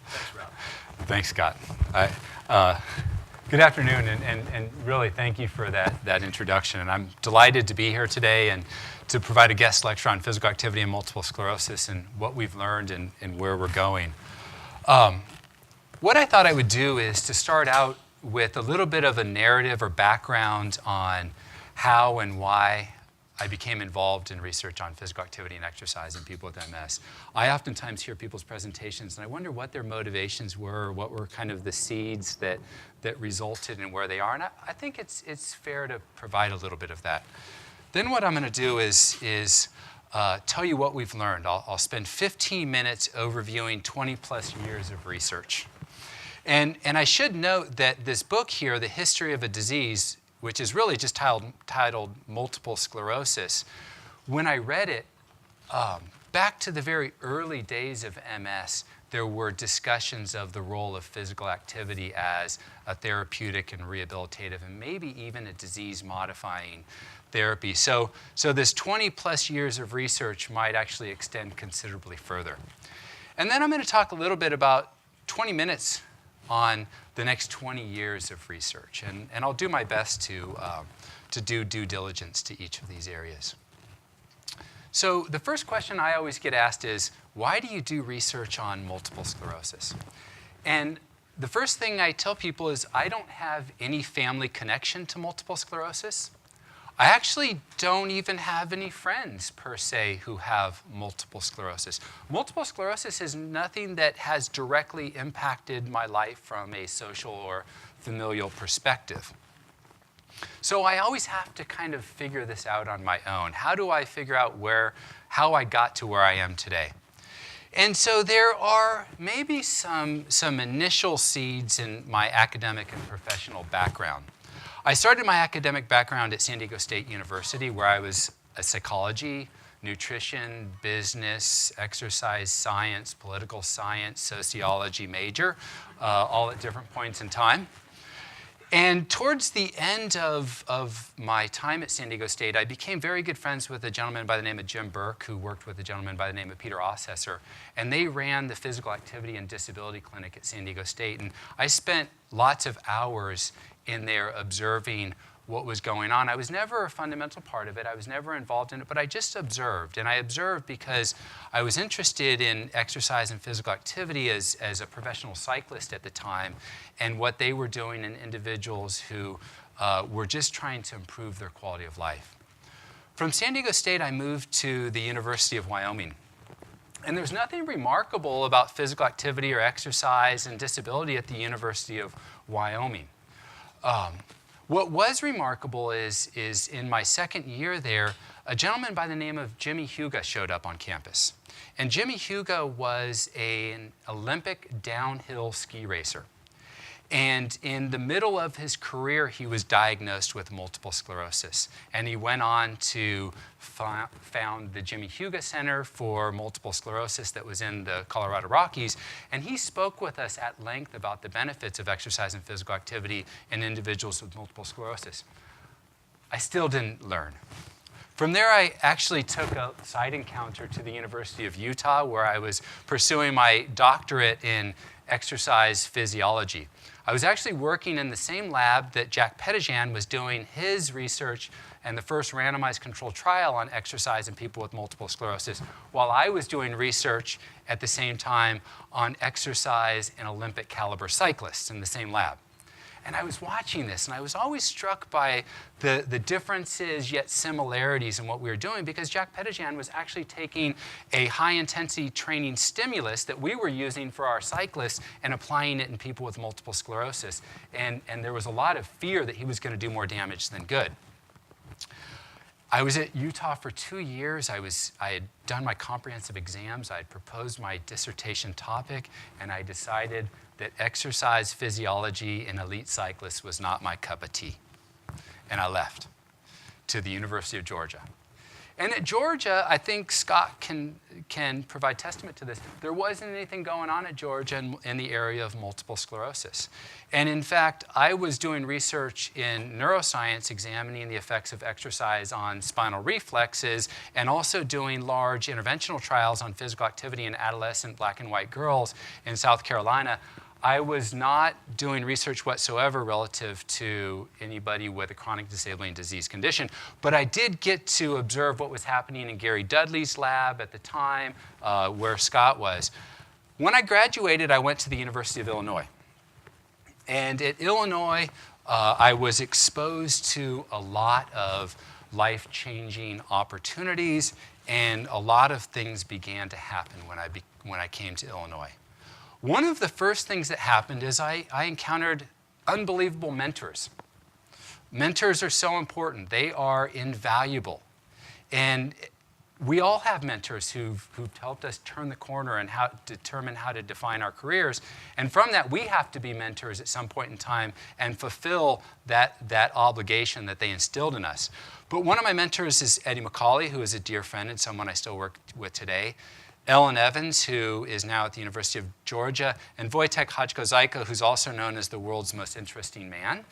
Thanks, Rob. Thanks, Scott. Good afternoon, and really thank you for that introduction. And I'm delighted to be here today and to provide a guest lecture on physical activity and multiple sclerosis and what we've learned and where we're going. What I thought I would do is to start out with a little bit of a narrative or background on how and why I became involved in research on physical activity and exercise in people with MS. I oftentimes hear people's presentations, and I wonder what their motivations were, or what were kind of the seeds that resulted in where they are. And I think it's fair to provide a little bit of that. Then what I'm going to do is tell you what we've learned. I'll spend 15 minutes overviewing 20-plus years of research. And I should note that this book here, The History of a Disease, which is really just titled Multiple Sclerosis, when I read it, back to the very early days of MS, there were discussions of the role of physical activity as a therapeutic and rehabilitative and maybe even a disease-modifying therapy. So this 20-plus years of research might actually extend considerably further. And then I'm going to talk a little bit about 20 minutes on the next 20 years of research. And I'll do my best to do due diligence to each of these areas. So the first question I always get asked is, why do you do research on multiple sclerosis? And the first thing I tell people is I don't have any family connection to multiple sclerosis. I actually don't even have any friends, per se, who have multiple sclerosis. Multiple sclerosis is nothing that has directly impacted my life from a social or familial perspective. So I always have to kind of figure this out on my own. How do I figure out how I got to where I am today? And so there are maybe some initial seeds in my academic and professional background. I started my academic background at San Diego State University, where I was a psychology, nutrition, business, exercise science, political science, sociology major, all at different points in time. And towards the end of my time at San Diego State, I became very good friends with a gentleman by the name of Jim Burke, who worked with a gentleman by the name of Peter Ossesser. And they ran the Physical Activity and Disability Clinic at San Diego State. And I spent lots of hours in there observing what was going on. I was never a fundamental part of it. I was never involved in it, but I just observed. And I observed because I was interested in exercise and physical activity as a professional cyclist at the time, and what they were doing in individuals who were just trying to improve their quality of life. From San Diego State, I moved to the University of Wyoming. And there's nothing remarkable about physical activity or exercise and disability at the University of Wyoming. What was remarkable is in my second year there, a gentleman by the name of Jimmy Huga showed up on campus. And Jimmy Huga was an Olympic downhill ski racer. And in the middle of his career, he was diagnosed with multiple sclerosis. And he went on to found the Jimmy Huga Center for Multiple Sclerosis that was in the Colorado Rockies. And he spoke with us at length about the benefits of exercise and physical activity in individuals with multiple sclerosis. I still didn't learn. From there, I actually took a side encounter to the University of Utah, where I was pursuing my doctorate in exercise physiology. I was actually working in the same lab that Jack Pettijan was doing his research and the first randomized controlled trial on exercise in people with multiple sclerosis, while I was doing research at the same time on exercise in Olympic caliber cyclists in the same lab. And I was watching this, and I was always struck by the differences yet similarities in what we were doing, because Jack Pettijan was actually taking a high-intensity training stimulus that we were using for our cyclists and applying it in people with multiple sclerosis. And there was a lot of fear that he was going to do more damage than good. I was at Utah for 2 years. I had done my comprehensive exams. I had proposed my dissertation topic, and I decided that exercise physiology in elite cyclists was not my cup of tea. And I left to the University of Georgia. And at Georgia, I think Scott can provide testament to this. There wasn't anything going on at Georgia in the area of multiple sclerosis. And in fact, I was doing research in neuroscience examining the effects of exercise on spinal reflexes and also doing large interventional trials on physical activity in adolescent black and white girls in South Carolina. I was not doing research whatsoever relative to anybody with a chronic disabling disease condition, but I did get to observe what was happening in Gary Dudley's lab at the time, where Scott was. When I graduated, I went to the University of Illinois. And at Illinois, I was exposed to a lot of life-changing opportunities, and a lot of things began to happen when I came to Illinois. One of the first things that happened is I encountered unbelievable mentors. Mentors are so important. They are invaluable. And we all have mentors who've helped us turn the corner and determine how to define our careers. And from that, we have to be mentors at some point in time and fulfill that obligation that they instilled in us. But one of my mentors is Eddie McCauley, who is a dear friend and someone I still work with today. Ellen Evans, who is now at the University of Georgia, and Wojtek Hodźko-Zajko, who's also known as the world's most interesting man.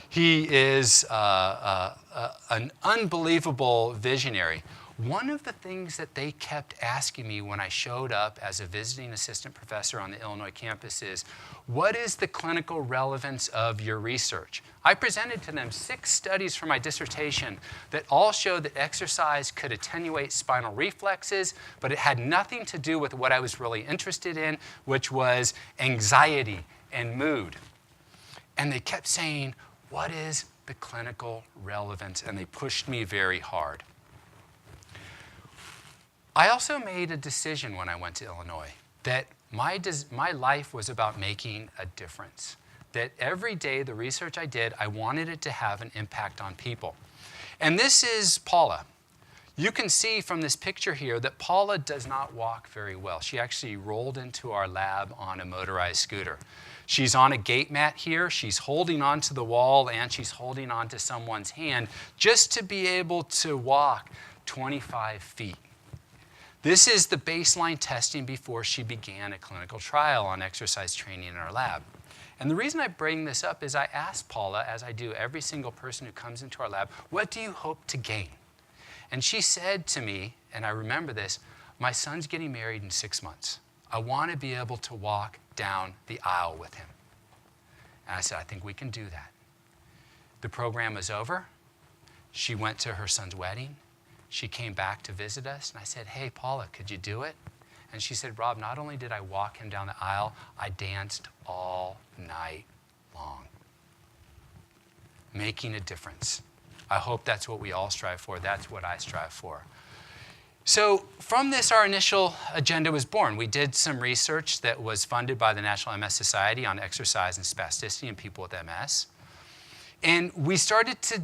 He is an unbelievable visionary. One of the things that they kept asking me when I showed up as a visiting assistant professor on the Illinois campus is, what is the clinical relevance of your research? I presented to them 6 studies for my dissertation that all showed that exercise could attenuate spinal reflexes, but it had nothing to do with what I was really interested in, which was anxiety and mood. And they kept saying, what is the clinical relevance? And they pushed me very hard. I also made a decision when I went to Illinois that my life was about making a difference. That every day, the research I did, I wanted it to have an impact on people. And this is Paula. You can see from this picture here that Paula does not walk very well. She actually rolled into our lab on a motorized scooter. She's on a gate mat here. She's holding onto the wall, and she's holding onto someone's hand just to be able to walk 25 feet. This is the baseline testing before she began a clinical trial on exercise training in our lab. And the reason I bring this up is I asked Paula, as I do every single person who comes into our lab, what do you hope to gain? And she said to me, and I remember this, my son's getting married in 6 months. I want to be able to walk down the aisle with him. And I said, I think we can do that. The program was over. She went to her son's wedding. She came back to visit us, and I said, hey, Paula, could you do it? And she said, Rob, not only did I walk him down the aisle, I danced all night long. Making a difference. I hope that's what we all strive for. That's what I strive for. So from this, our initial agenda was born. We did some research that was funded by the National MS Society on exercise and spasticity in people with MS. And we started to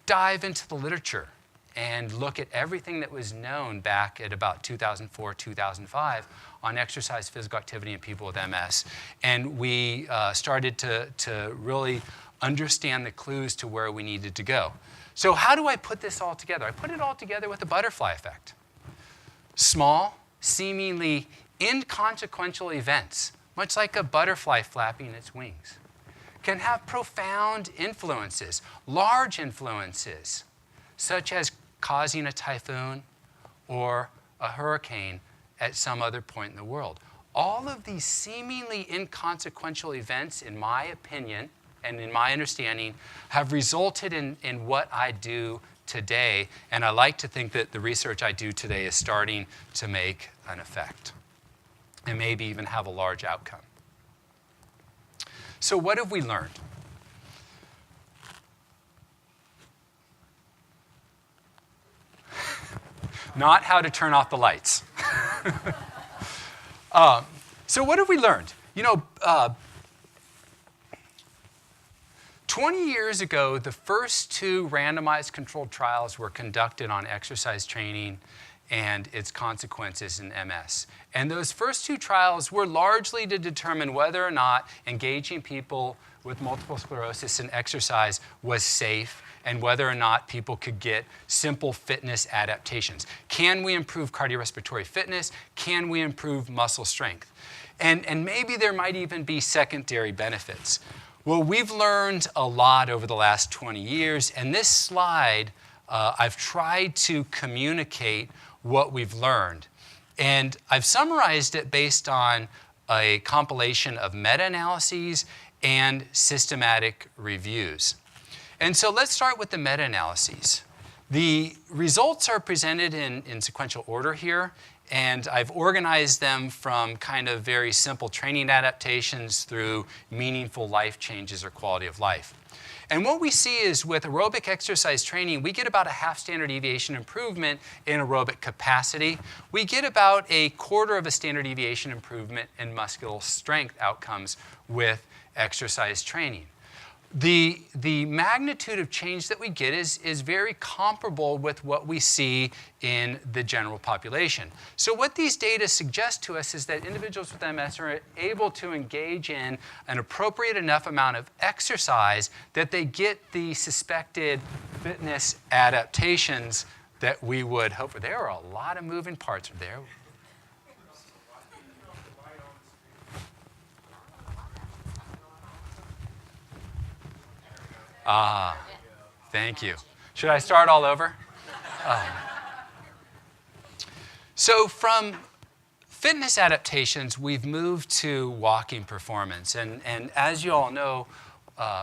dive into the literature and look at everything that was known back at about 2004, 2005 on exercise physical activity in people with MS. And we started to really understand the clues to where we needed to go. So how do I put this all together? I put it all together with the butterfly effect. Small, seemingly inconsequential events, much like a butterfly flapping its wings, can have profound influences, large influences, such as causing a typhoon or a hurricane at some other point in the world. All of these seemingly inconsequential events, in my opinion and in my understanding, have resulted in what I do today. And I like to think that the research I do today is starting to make an effect and maybe even have a large outcome. So what have we learned? Not how to turn off the lights. So what have we learned? 20 years ago, the first 2 randomized controlled trials were conducted on exercise training and its consequences in MS. And those first two trials were largely to determine whether or not engaging people with multiple sclerosis in exercise was safe and whether or not people could get simple fitness adaptations. Can we improve cardiorespiratory fitness? Can we improve muscle strength? And maybe there might even be secondary benefits. Well, we've learned a lot over the last 20 years, and this slide, I've tried to communicate what we've learned. And I've summarized it based on a compilation of meta-analyses and systematic reviews. And so let's start with the meta-analyses. The results are presented in sequential order here, and I've organized them from kind of very simple training adaptations through meaningful life changes or quality of life. And what we see is with aerobic exercise training, we get about a half standard deviation improvement in aerobic capacity. We get about a quarter of a standard deviation improvement in muscular strength outcomes with exercise training. The magnitude of change that we get is very comparable with what we see in the general population. So what these data suggest to us is that individuals with MS are able to engage in an appropriate enough amount of exercise that they get the suspected fitness adaptations that we would hope for. There are a lot of moving parts there. Ah, thank you. Should I start all over? So from fitness adaptations, we've moved to walking performance. And as you all know,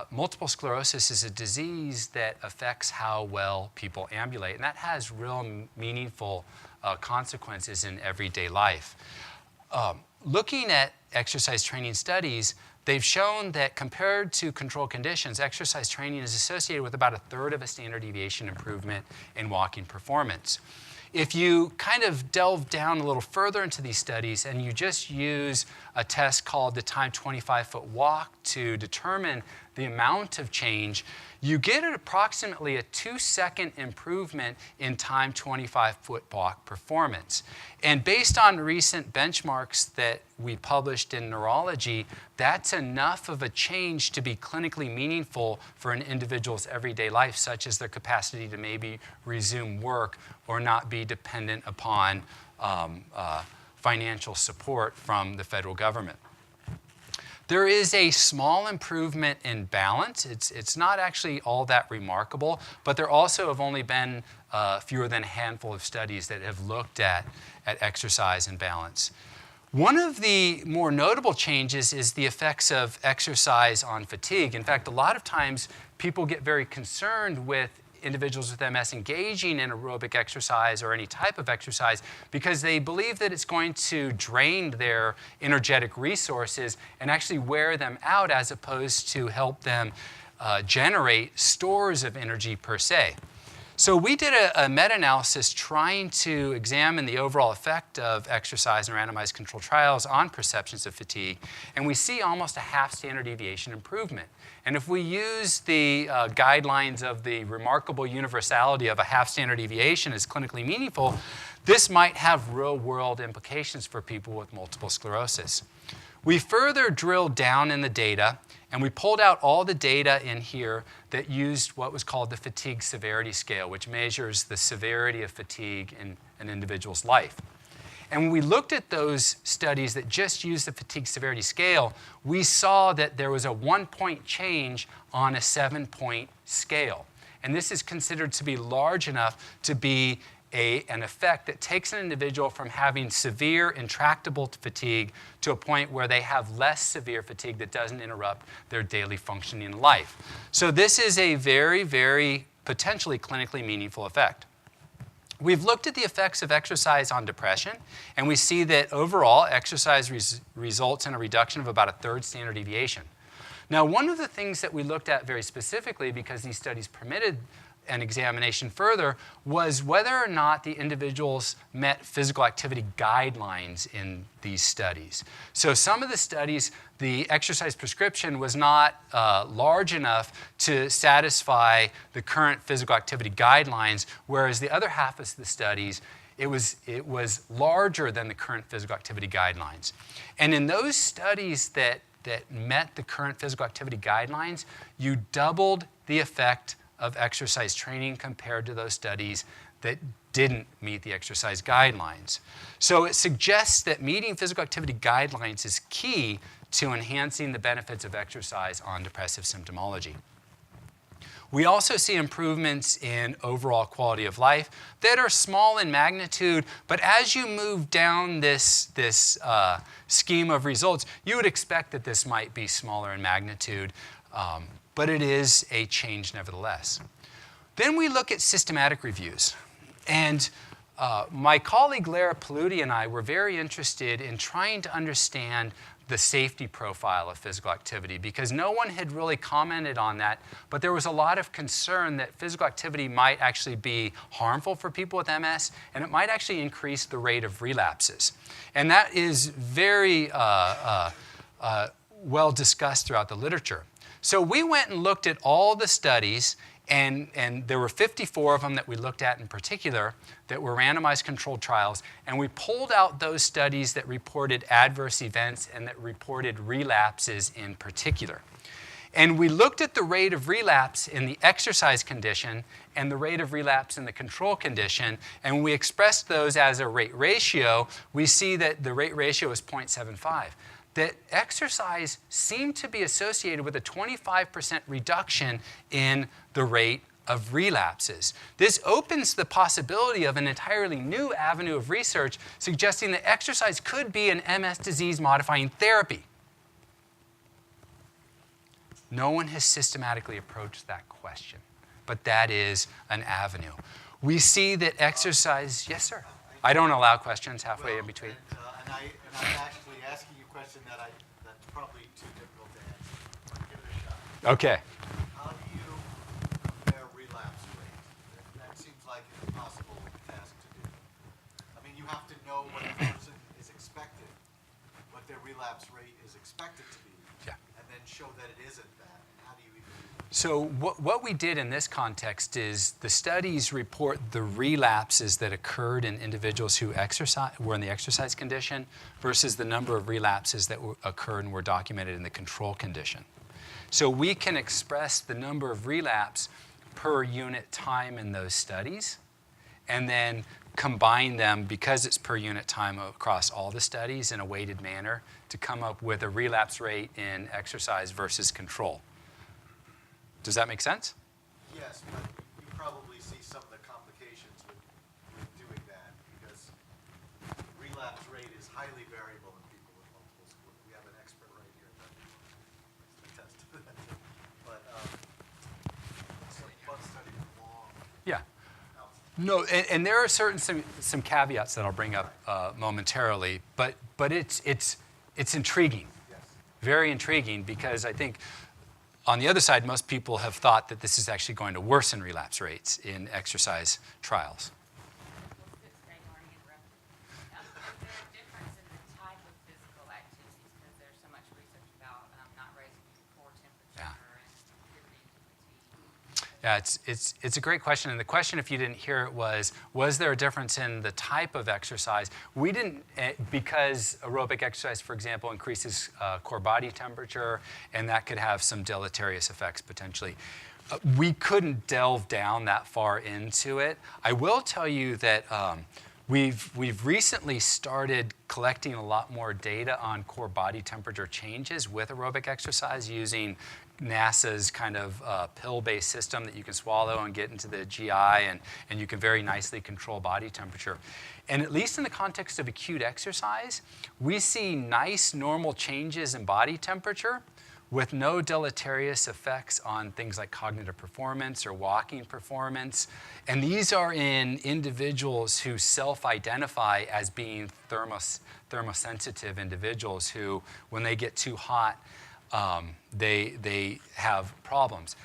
multiple sclerosis is a disease that affects how well people ambulate. And that has real meaningful consequences in everyday life. Looking at exercise training studies, they've shown that compared to control conditions, exercise training is associated with about a third of a standard deviation improvement in walking performance. If you kind of delve down a little further into these studies and you just use a test called the time 25-foot walk to determine the amount of change, you get approximately a 2-second improvement in time 25-foot walk performance. And based on recent benchmarks that we published in neurology, that's enough of a change to be clinically meaningful for an individual's everyday life, such as their capacity to maybe resume work or not be dependent upon financial support from the federal government. There is a small improvement in balance. It's not actually all that remarkable, but there also have only been fewer than a handful of studies that have looked at exercise and balance. One of the more notable changes is the effects of exercise on fatigue. In fact, a lot of times people get very concerned with individuals with MS engaging in aerobic exercise or any type of exercise because they believe that it's going to drain their energetic resources and actually wear them out as opposed to help them generate stores of energy per se. So we did a meta-analysis trying to examine the overall effect of exercise in randomized controlled trials on perceptions of fatigue, and we see almost a half standard deviation improvement. And if we use the guidelines of the remarkable universality of a half standard deviation as clinically meaningful, this might have real-world implications for people with multiple sclerosis. We further drilled down in the data, and we pulled out all the data in here that used what was called the fatigue severity scale, which measures the severity of fatigue in an individual's life. And when we looked at those studies that just used the fatigue severity scale, we saw that there was a 1-point change on a 7-point scale. And this is considered to be large enough to be an effect that takes an individual from having severe, intractable fatigue to a point where they have less severe fatigue that doesn't interrupt their daily functioning in life. So this is a very, very potentially clinically meaningful effect. We've looked at the effects of exercise on depression, and we see that overall exercise results in a reduction of about a third standard deviation. Now, one of the things that we looked at very specifically, because these studies permitted an examination further, was whether or not the individuals met physical activity guidelines in these studies. So some of the studies, the exercise prescription was not large enough to satisfy the current physical activity guidelines, whereas the other half of the studies, it was larger than the current physical activity guidelines. And in those studies that met the current physical activity guidelines, you doubled the effect of exercise training compared to those studies that didn't meet the exercise guidelines. So it suggests that meeting physical activity guidelines is key to enhancing the benefits of exercise on depressive symptomology. We also see improvements in overall quality of life that are small in magnitude, but as you move down this scheme of results, you would expect that this might be smaller in magnitude, but it is a change nevertheless. Then we look at systematic reviews. And my colleague Lara Paludi and I were very interested in trying to understand the safety profile of physical activity because no one had really commented on that, but there was a lot of concern that physical activity might actually be harmful for people with MS, and it might actually increase the rate of relapses. And that is very well discussed throughout the literature. So we went and looked at all the studies, and there were 54 of them that we looked at in particular that were randomized controlled trials, and we pulled out those studies that reported adverse events and that reported relapses in particular. And we looked at the rate of relapse in the exercise condition and the rate of relapse in the control condition, and we expressed those as a rate ratio. We see that the rate ratio is 0.75. That exercise seemed to be associated with a 25% reduction in the rate of relapses. This opens the possibility of an entirely new avenue of research suggesting that exercise could be an MS disease-modifying therapy. No one has systematically approached that question, but that is an avenue. We see that exercise, yes sir? I don't allow questions halfway in between. And I'm actually asking you a question that's probably too difficult to answer. Give it a shot. Okay. How do you compare relapse rates? That seems like an impossible task to do. I mean, you have to know what a person is expected, what their relapse rate is expected to be, and then show that it isn't that. How do you even do that? So what we did in this context is the studies report the relapses that occurred in individuals who were in the exercise condition versus the number of relapses that occurred and were documented in the control condition. So we can express the number of relapse per unit time in those studies and then combine them because it's per unit time across all the studies in a weighted manner to come up with a relapse rate in exercise versus control. Does that make sense? Yes, but you probably see some of the complications with doing that because relapse rate is highly variable in people with multiple sclerosis. We have an expert right here that attest to that. But it's a fun study for long. Yeah. No, and there are some caveats that I'll bring up momentarily, but it's intriguing. Yes. Very intriguing because I think on the other side, most people have thought that this is actually going to worsen relapse rates in exercise trials. Is there a difference in the type of physical activities because there's so much research about not raising core temperature and activity and fatigue? Yeah, it's a great question. And the question, if you didn't hear it, was there a difference in the type of exercise? We didn't, because aerobic exercise, for example, increases core body temperature, and that could have some deleterious effects potentially. We couldn't delve down that far into it. I will tell you that we've recently started collecting a lot more data on core body temperature changes with aerobic exercise using NASA's kind of pill-based system that you can swallow and get into the GI, and you can very nicely control body temperature. And at least in the context of acute exercise, we see nice normal changes in body temperature with no deleterious effects on things like cognitive performance or walking performance. And these are in individuals who self-identify as being thermosensitive individuals who, when they get too hot, they have problems.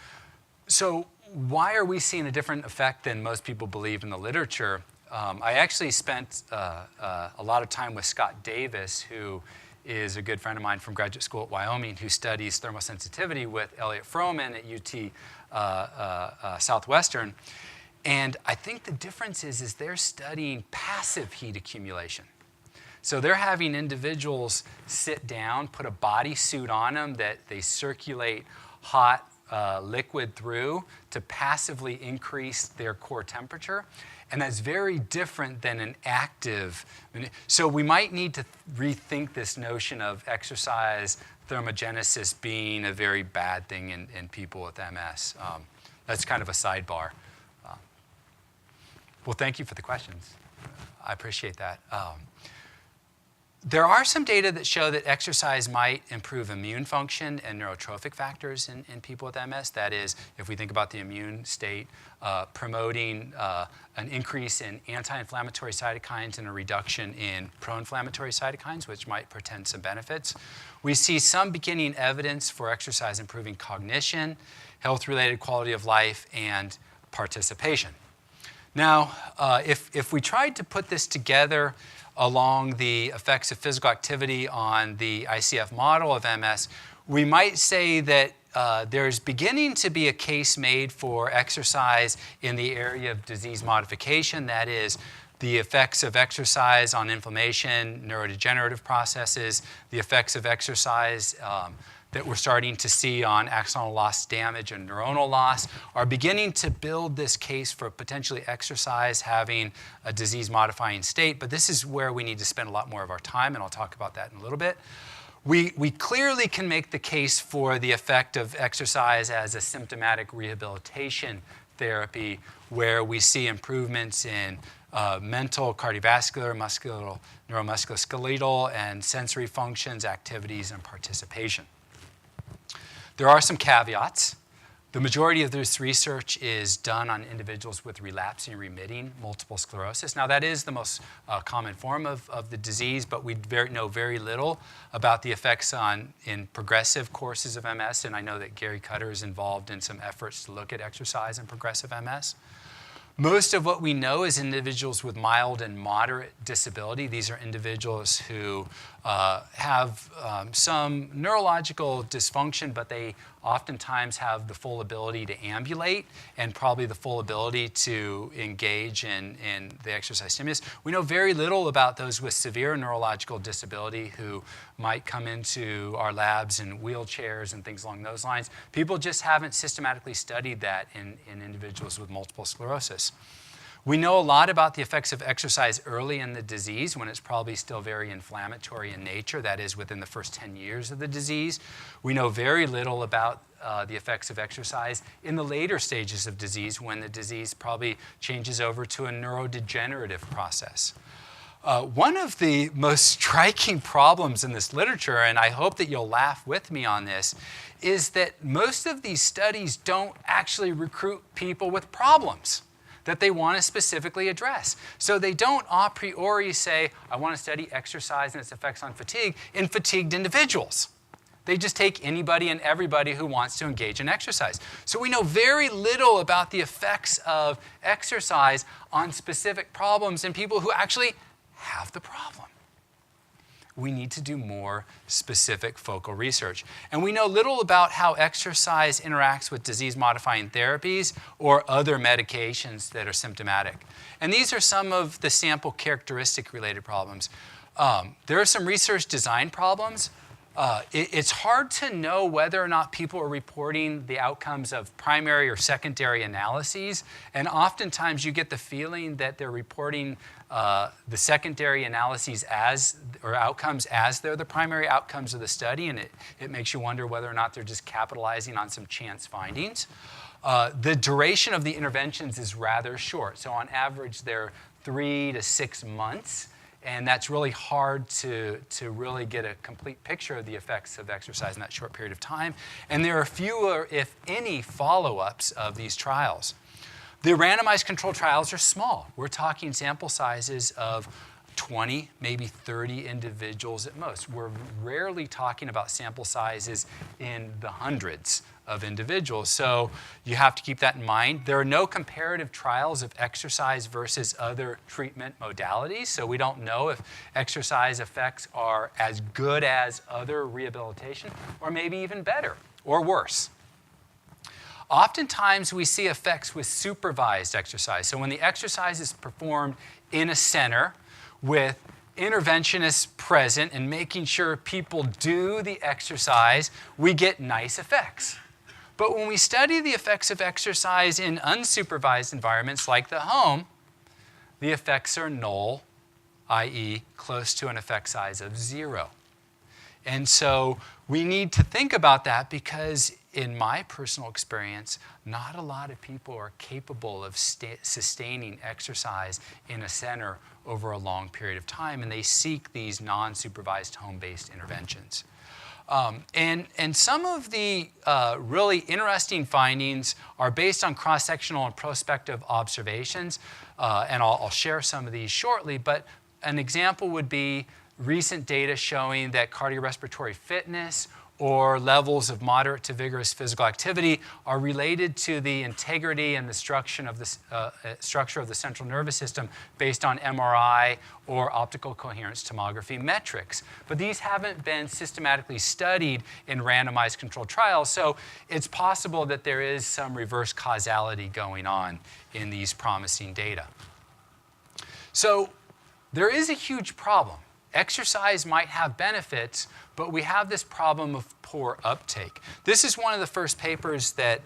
So why are we seeing a different effect than most people believe in the literature? I actually spent a lot of time with Scott Davis, who is a good friend of mine from graduate school at Wyoming, who studies thermosensitivity with Elliot Froman at UT Southwestern. And I think the difference is they're studying passive heat accumulation. So they're having individuals sit down, put a bodysuit on them that they circulate hot liquid through to passively increase their core temperature. And that's very different than an active. So we might need to rethink this notion of exercise thermogenesis being a very bad thing in people with MS. That's kind of a sidebar. Well, thank you for the questions. I appreciate that. There are some data that show that exercise might improve immune function and neurotrophic factors in people with MS. That is, if we think about the immune state, promoting an increase in anti-inflammatory cytokines and a reduction in pro-inflammatory cytokines, which might portend some benefits. We see some beginning evidence for exercise improving cognition, health-related quality of life, and participation. Now, if we tried to put this together along the effects of physical activity on the ICF model of MS, we might say that there's beginning to be a case made for exercise in the area of disease modification. That is, the effects of exercise on inflammation, neurodegenerative processes, the effects of exercise that we're starting to see on axonal loss damage and neuronal loss are beginning to build this case for potentially exercise having a disease-modifying state. But this is where we need to spend a lot more of our time, and I'll talk about that in a little bit. We clearly can make the case for the effect of exercise as a symptomatic rehabilitation therapy, where we see improvements in mental, cardiovascular, neuromusculoskeletal, and sensory functions, activities, and participation. There are some caveats. The majority of this research is done on individuals with relapsing remitting multiple sclerosis. Now, that is the most common form of the disease, but we know very little about the effects in progressive courses of MS, and I know that Gary Cutter is involved in some efforts to look at exercise in progressive MS. Most of what we know is individuals with mild and moderate disability. These are individuals who have some neurological dysfunction, but they oftentimes have the full ability to ambulate and probably the full ability to engage in the exercise stimulus. We know very little about those with severe neurological disability who might come into our labs in wheelchairs and things along those lines. People just haven't systematically studied that in individuals with multiple sclerosis. We know a lot about the effects of exercise early in the disease when it's probably still very inflammatory in nature, that is within the first 10 years of the disease. We know very little about the effects of exercise in the later stages of disease when the disease probably changes over to a neurodegenerative process. One of the most striking problems in this literature, and I hope that you'll laugh with me on this, is that most of these studies don't actually recruit people with problems that they want to specifically address. So they don't a priori say, I want to study exercise and its effects on fatigue in fatigued individuals. They just take anybody and everybody who wants to engage in exercise. So we know very little about the effects of exercise on specific problems in people who actually have the problem. We need to do more specific focal research. And we know little about how exercise interacts with disease-modifying therapies or other medications that are symptomatic. And these are some of the sample characteristic-related problems. There are some research design problems. It's hard to know whether or not people are reporting the outcomes of primary or secondary analyses. And oftentimes you get the feeling that they're reporting the secondary analyses or outcomes as they're the primary outcomes of the study, and it makes you wonder whether or not they're just capitalizing on some chance findings. The duration of the interventions is rather short. So on average, they're 3 to 6 months, and that's really hard to really get a complete picture of the effects of exercise in that short period of time. And there are fewer, if any, follow-ups of these trials. The randomized controlled trials are small. We're talking sample sizes of 20, maybe 30 individuals at most. We're rarely talking about sample sizes in the hundreds of individuals. So you have to keep that in mind. There are no comparative trials of exercise versus other treatment modalities. So we don't know if exercise effects are as good as other rehabilitation or maybe even better or worse. Oftentimes we see effects with supervised exercise. So when the exercise is performed in a center with interventionists present and making sure people do the exercise, we get nice effects. But when we study the effects of exercise in unsupervised environments like the home, the effects are null, i.e. close to an effect size of 0. And so we need to think about that because in my personal experience, not a lot of people are capable of sustaining exercise in a center over a long period of time, and they seek these non-supervised home-based interventions. And some of the really interesting findings are based on cross-sectional and prospective observations, and I'll share some of these shortly, but an example would be recent data showing that cardiorespiratory fitness or levels of moderate to vigorous physical activity are related to the integrity and the structure of the central nervous system based on MRI or optical coherence tomography metrics. But these haven't been systematically studied in randomized controlled trials, so it's possible that there is some reverse causality going on in these promising data. So there is a huge problem. Exercise might have benefits, but we have this problem of poor uptake. This is one of the first papers that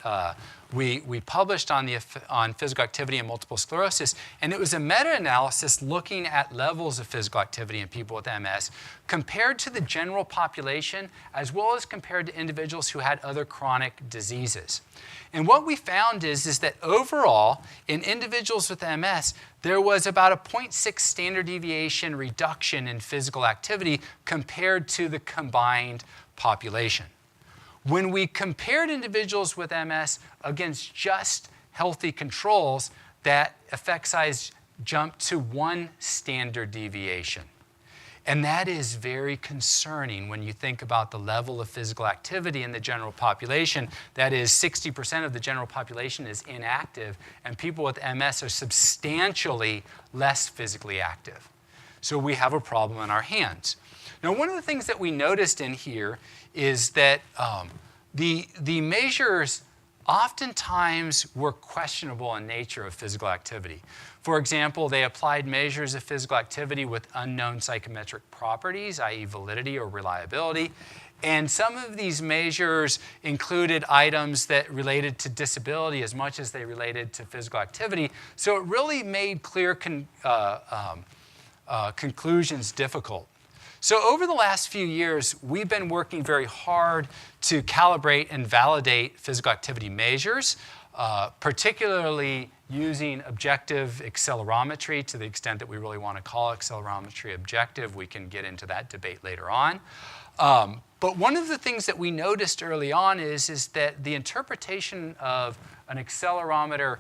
we published on physical activity and multiple sclerosis, and it was a meta-analysis looking at levels of physical activity in people with MS compared to the general population as well as compared to individuals who had other chronic diseases. And what we found is that overall, in individuals with MS, there was about a 0.6 standard deviation reduction in physical activity compared to the combined population. When we compared individuals with MS against just healthy controls, that effect size jumped to 1 standard deviation. And that is very concerning when you think about the level of physical activity in the general population. That is, 60% of the general population is inactive, and people with MS are substantially less physically active. So we have a problem on our hands. Now, one of the things that we noticed in here is that the measures oftentimes were questionable in nature of physical activity. For example, they applied measures of physical activity with unknown psychometric properties, i.e. validity or reliability. And some of these measures included items that related to disability as much as they related to physical activity. So it really made clear conclusions difficult. So over the last few years, we've been working very hard to calibrate and validate physical activity measures, particularly using objective accelerometry to the extent that we really want to call accelerometry objective. We can get into that debate later on. But one of the things that we noticed early on is that the interpretation of an accelerometer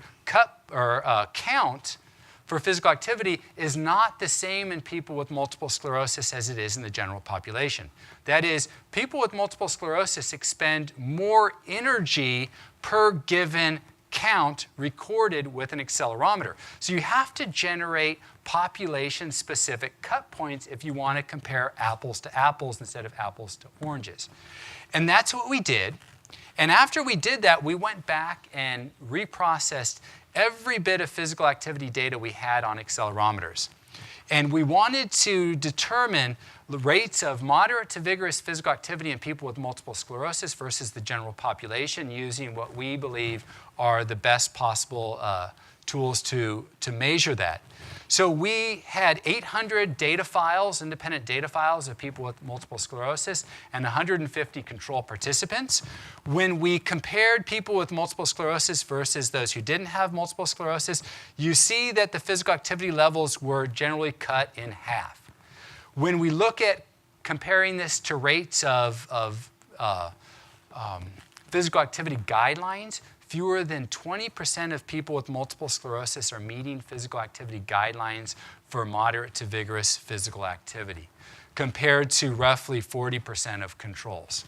count for physical activity is not the same in people with multiple sclerosis as it is in the general population. That is, people with multiple sclerosis expend more energy per given count recorded with an accelerometer. So you have to generate population-specific cut points if you want to compare apples to apples instead of apples to oranges. And that's what we did. And after we did that, we went back and reprocessed every bit of physical activity data we had on accelerometers. And we wanted to determine the rates of moderate to vigorous physical activity in people with multiple sclerosis versus the general population using what we believe are the best possible tools to measure that. So we had 800 data files, independent data files of people with multiple sclerosis and 150 control participants. When we compared people with multiple sclerosis versus those who didn't have multiple sclerosis, you see that the physical activity levels were generally cut in half. When we look at comparing this to rates of physical activity guidelines, fewer than 20% of people with multiple sclerosis are meeting physical activity guidelines for moderate to vigorous physical activity, compared to roughly 40% of controls.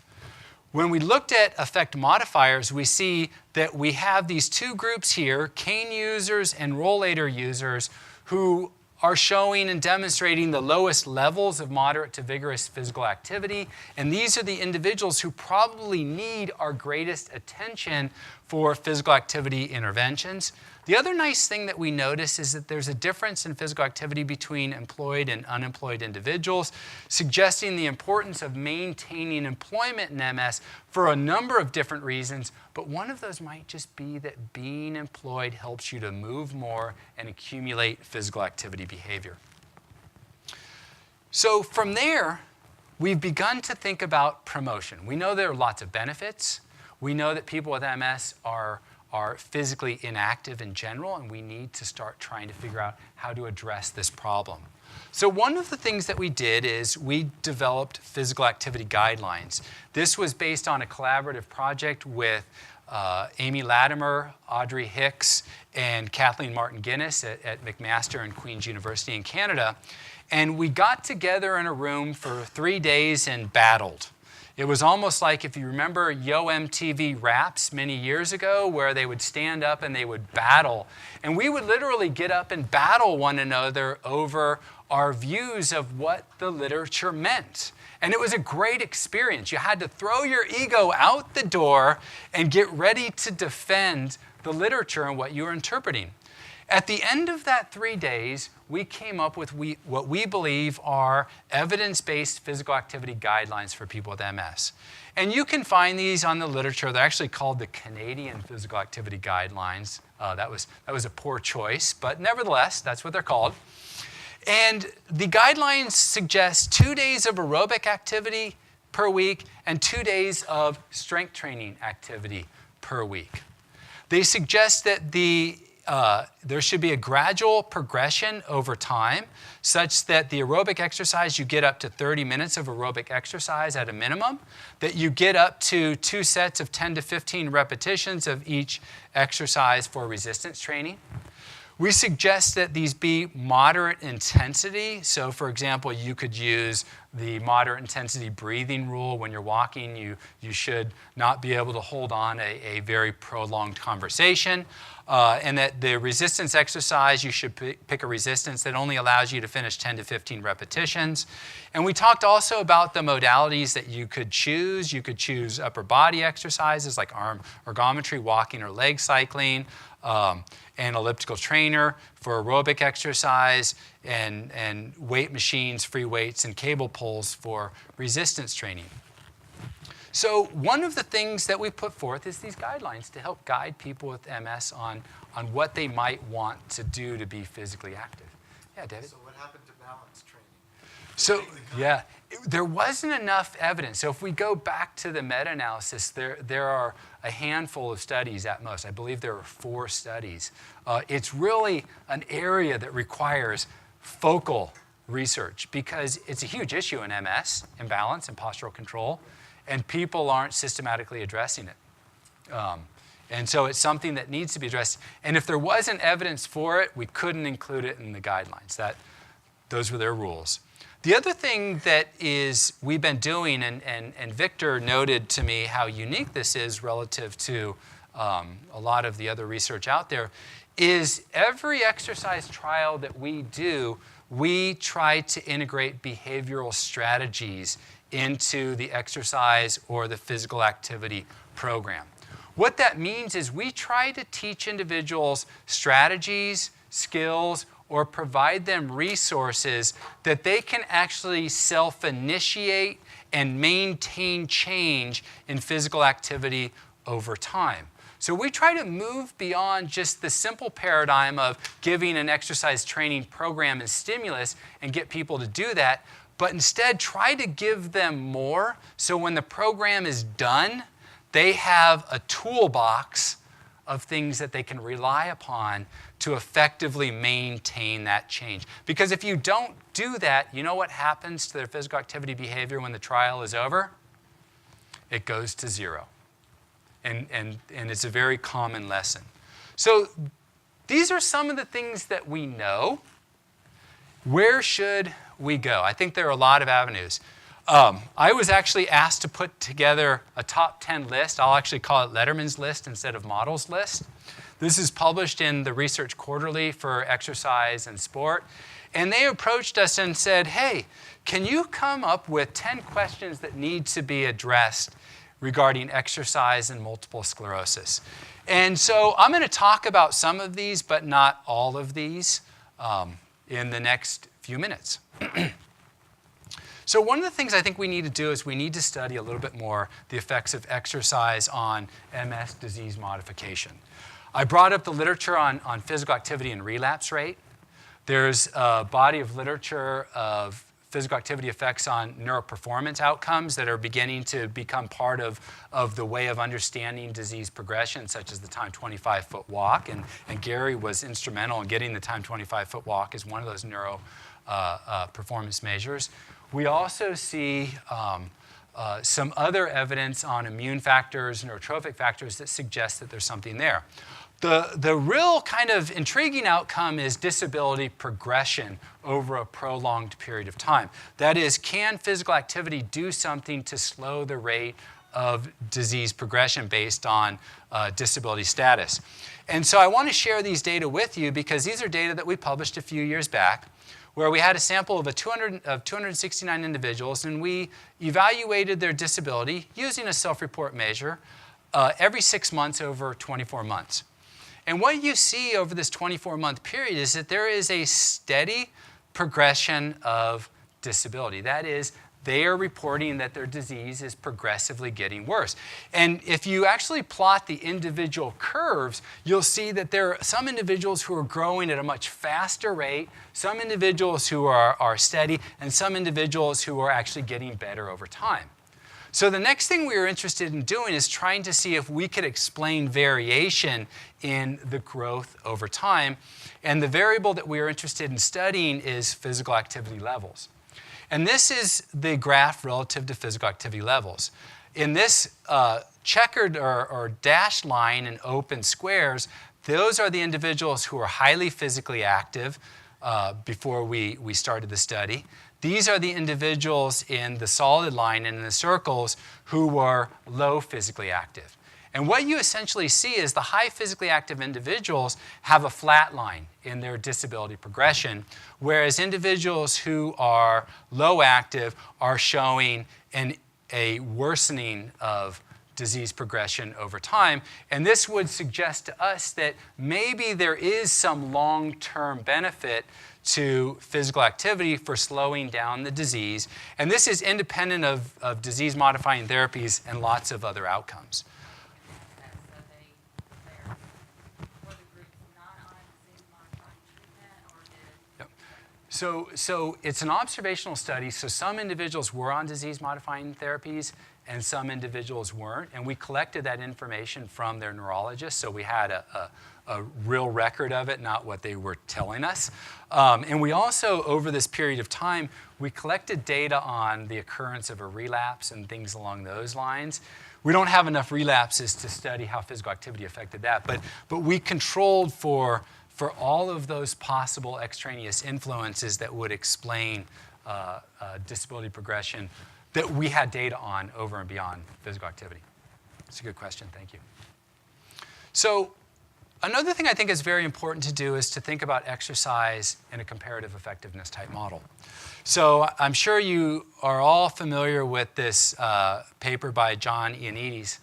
When we looked at effect modifiers, we see that we have these two groups here, cane users and rollator users, who are showing and demonstrating the lowest levels of moderate to vigorous physical activity. And these are the individuals who probably need our greatest attention for physical activity interventions. The other nice thing that we notice is that there's a difference in physical activity between employed and unemployed individuals, suggesting the importance of maintaining employment in MS for a number of different reasons, but one of those might just be that being employed helps you to move more and accumulate physical activity behavior. So from there, we've begun to think about promotion. We know there are lots of benefits. We know that people with MS are physically inactive in general, and we need to start trying to figure out how to address this problem. So one of the things that we did is we developed physical activity guidelines. This was based on a collaborative project with Amy Latimer, Audrey Hicks, and Kathleen Martin-Guinness at McMaster and Queen's University in Canada. And we got together in a room for 3 days and battled. It was almost like, if you remember Yo MTV Raps many years ago, where they would stand up and they would battle. And we would literally get up and battle one another over our views of what the literature meant. And it was a great experience. You had to throw your ego out the door and get ready to defend the literature and what you were interpreting. At the end of that 3 days, we came up with what we believe are evidence-based physical activity guidelines for people with MS. And you can find these on the literature. They're actually called the Canadian Physical Activity Guidelines. That was a poor choice, but nevertheless, that's what they're called. And the guidelines suggest 2 days of aerobic activity per week and 2 days of strength training activity per week. They suggest that there should be a gradual progression over time, such that the aerobic exercise, you get up to 30 minutes of aerobic exercise at a minimum, that you get up to 2 sets of 10 to 15 repetitions of each exercise for resistance training. We suggest that these be moderate intensity. So for example, you could use the moderate intensity breathing rule. When you're walking, you should not be able to hold on a very prolonged conversation. And that the resistance exercise, you should pick a resistance that only allows you to finish 10 to 15 repetitions. And we talked also about the modalities that you could choose. You could choose upper body exercises like arm ergometry, walking or leg cycling, and elliptical trainer for aerobic exercise, and weight machines, free weights, and cable pulls for resistance training. So one of the things that we put forth is these guidelines to help guide people with MS on what they might want to do to be physically active. Yeah, David? So what happened to balance training? So, yeah, there wasn't enough evidence. So if we go back to the meta-analysis, there are a handful of studies at most. I believe there are 4 studies. It's really an area that requires focal research because it's a huge issue in MS, imbalance and postural control, and people aren't systematically addressing it. And so it's something that needs to be addressed. And if there wasn't evidence for it, we couldn't include it in the guidelines. Those were their rules. The other thing that we've been doing, and Victor noted to me how unique this is relative to a lot of the other research out there, is every exercise trial that we do, we try to integrate behavioral strategies into the exercise or the physical activity program. What that means is we try to teach individuals strategies, skills, or provide them resources that they can actually self-initiate and maintain change in physical activity over time. So we try to move beyond just the simple paradigm of giving an exercise training program and stimulus and get people to do that, but instead try to give them more so when the program is done, they have a toolbox of things that they can rely upon to effectively maintain that change. Because if you don't do that, you know what happens to their physical activity behavior when the trial is over? It goes to 0. And it's a very common lesson. So these are some of the things that we know. Where should we go? I think there are a lot of avenues. I was actually asked to put together a top 10 list. I'll actually call it Lettermans List instead of Motl's List. This is published in the Research Quarterly for Exercise and Sport. And they approached us and said, hey, can you come up with 10 questions that need to be addressed regarding exercise and multiple sclerosis. And so I'm going to talk about some of these, but not all of these, in the next few minutes. So one of the things I think we need to do is we need to study a little bit more the effects of exercise on MS disease modification. I brought up the literature on physical activity and relapse rate. There's a body of literature of physical activity effects on neuroperformance outcomes that are beginning to become part of the way of understanding disease progression, such as the time 25-foot walk. And Gary was instrumental in getting the time 25-foot walk as one of those neuro performance measures. We also see some other evidence on immune factors, neurotrophic factors that suggest that there's something there. The real kind of intriguing outcome is disability progression over a prolonged period of time. That is, can physical activity do something to slow the rate of disease progression based on disability status? And so I want to share these data with you because these are data that we published a few years back, where we had a sample of 269 individuals, and we evaluated their disability using a self-report measure every 6 months over 24 months. And what you see over this 24-month period is that there is a steady progression of disability. That is, they are reporting that their disease is progressively getting worse. And if you actually plot the individual curves, you'll see that there are some individuals who are growing at a much faster rate, some individuals who are steady, and some individuals who are actually getting better over time. So the next thing we were interested in doing is trying to see if we could explain variation in the growth over time. And the variable that we are interested in studying is physical activity levels. And this is the graph relative to physical activity levels. In this checkered or dashed line in open squares, those are the individuals who are highly physically active before we started the study. These are the individuals in the solid line and in the circles who were low physically active. And what you essentially see is the high physically active individuals have a flat line in their disability progression, whereas individuals who are low active are showing a worsening of disease progression over time. And this would suggest to us that maybe there is some long-term benefit to physical activity for slowing down the disease. And this is independent of disease-modifying therapies and lots of other outcomes. So it's an observational study. So some individuals were on disease-modifying therapies and some individuals weren't. And we collected that information from their neurologist. So we had a real record of it, not what they were telling us. And we also, over this period of time, we collected data on the occurrence of a relapse and things along those lines. We don't have enough relapses to study how physical activity affected that. But we controlled for all of those possible extraneous influences that would explain disability progression that we had data on over and beyond physical activity. That's a good question. Thank you. So another thing I think is very important to do is to think about exercise in a comparative effectiveness type model. So I'm sure you are all familiar with this paper by John Ioannidis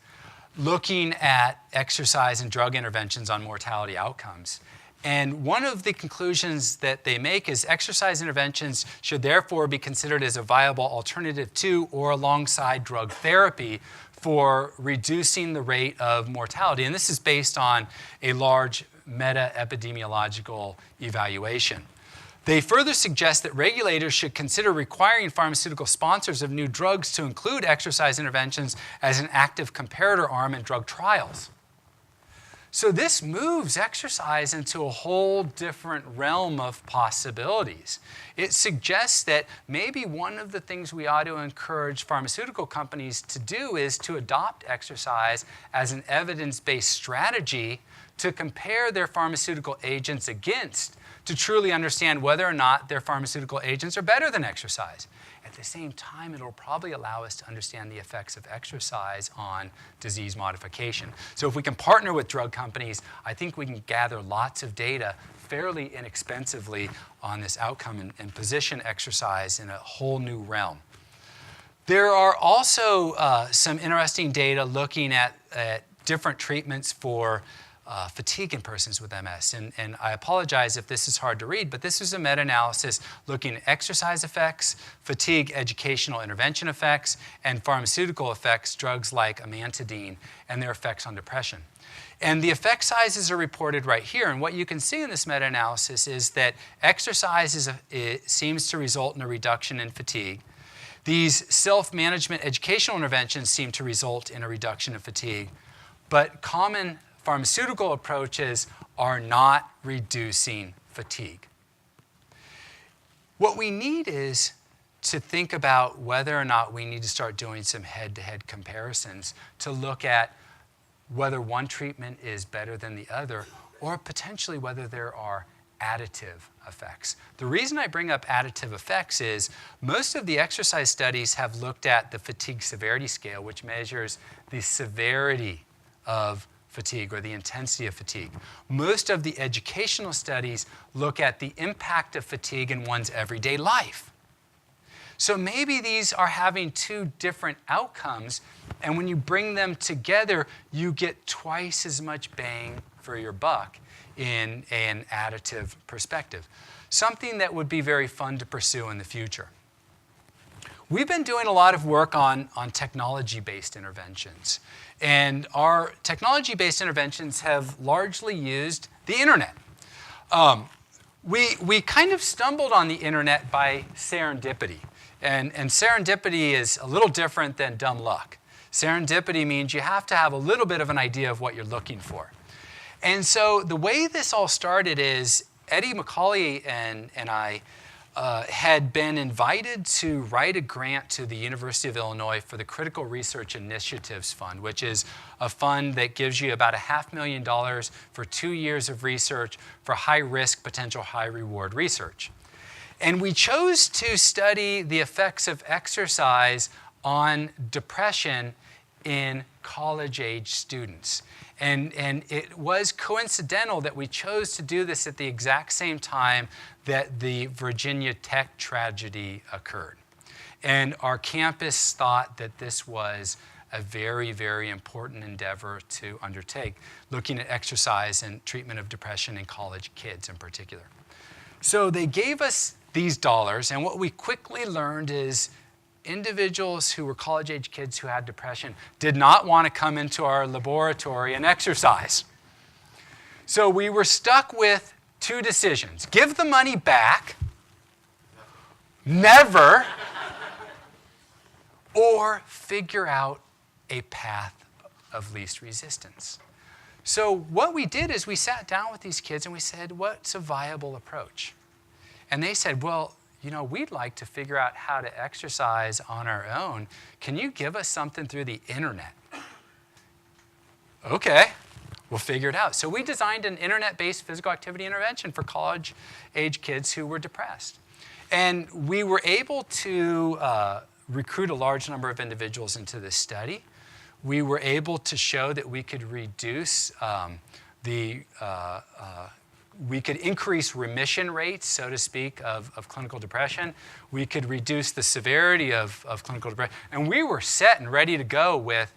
looking at exercise and drug interventions on mortality outcomes. And one of the conclusions that they make is exercise interventions should therefore be considered as a viable alternative to or alongside drug therapy for reducing the rate of mortality. And this is based on a large meta-epidemiological evaluation. They further suggest that regulators should consider requiring pharmaceutical sponsors of new drugs to include exercise interventions as an active comparator arm in drug trials. So this moves exercise into a whole different realm of possibilities. It suggests that maybe one of the things we ought to encourage pharmaceutical companies to do is to adopt exercise as an evidence-based strategy to compare their pharmaceutical agents against, to truly understand whether or not their pharmaceutical agents are better than exercise. At the same time, it'll probably allow us to understand the effects of exercise on disease modification. So if we can partner with drug companies, I think we can gather lots of data fairly inexpensively on this outcome and position exercise in a whole new realm. There are also some interesting data looking at different treatments for fatigue in persons with MS. And I apologize if this is hard to read, but this is a meta-analysis looking at exercise effects, fatigue educational intervention effects, and pharmaceutical effects, drugs like amantadine, and their effects on depression. And the effect sizes are reported right here. And what you can see in this meta-analysis is that exercise seems to result in a reduction in fatigue. These self-management educational interventions seem to result in a reduction in fatigue. But common pharmaceutical approaches are not reducing fatigue. What we need is to think about whether or not we need to start doing some head-to-head comparisons to look at whether one treatment is better than the other, or potentially whether there are additive effects. The reason I bring up additive effects is most of the exercise studies have looked at the fatigue severity scale, which measures the severity of fatigue or the intensity of fatigue. Most of the educational studies look at the impact of fatigue in one's everyday life. So maybe these are having two different outcomes, and when you bring them together, you get twice as much bang for your buck in an additive perspective. Something that would be very fun to pursue in the future. We've been doing a lot of work on technology-based interventions. And our technology-based interventions have largely used the internet. We kind of stumbled on the internet by serendipity. And serendipity is a little different than dumb luck. Serendipity means you have to have a little bit of an idea of what you're looking for. And so the way this all started is Eddie McCauley and I had been invited to write a grant to the University of Illinois for the Critical Research Initiatives Fund, which is a fund that gives you about $500,000 for 2 years of research for high-risk, potential high-reward research. And we chose to study the effects of exercise on depression in college-age students. And it was coincidental that we chose to do this at the exact same time that the Virginia Tech tragedy occurred. And our campus thought that this was a very, very important endeavor to undertake, looking at exercise and treatment of depression in college kids in particular. So they gave us these dollars, and what we quickly learned is individuals who were college-age kids who had depression did not want to come into our laboratory and exercise. So we were stuck with two decisions. Give the money back, never, or figure out a path of least resistance. So what we did is we sat down with these kids and we said, what's a viable approach? And they said, well, you know, we'd like to figure out how to exercise on our own. Can you give us something through the internet? Okay, we'll figure it out. So we designed an internet-based physical activity intervention for college-age kids who were depressed. And we were able to recruit a large number of individuals into this study. We were able to show that we could reduce we could increase remission rates, so to speak, of clinical depression. We could reduce the severity of clinical depression. And we were set and ready to go with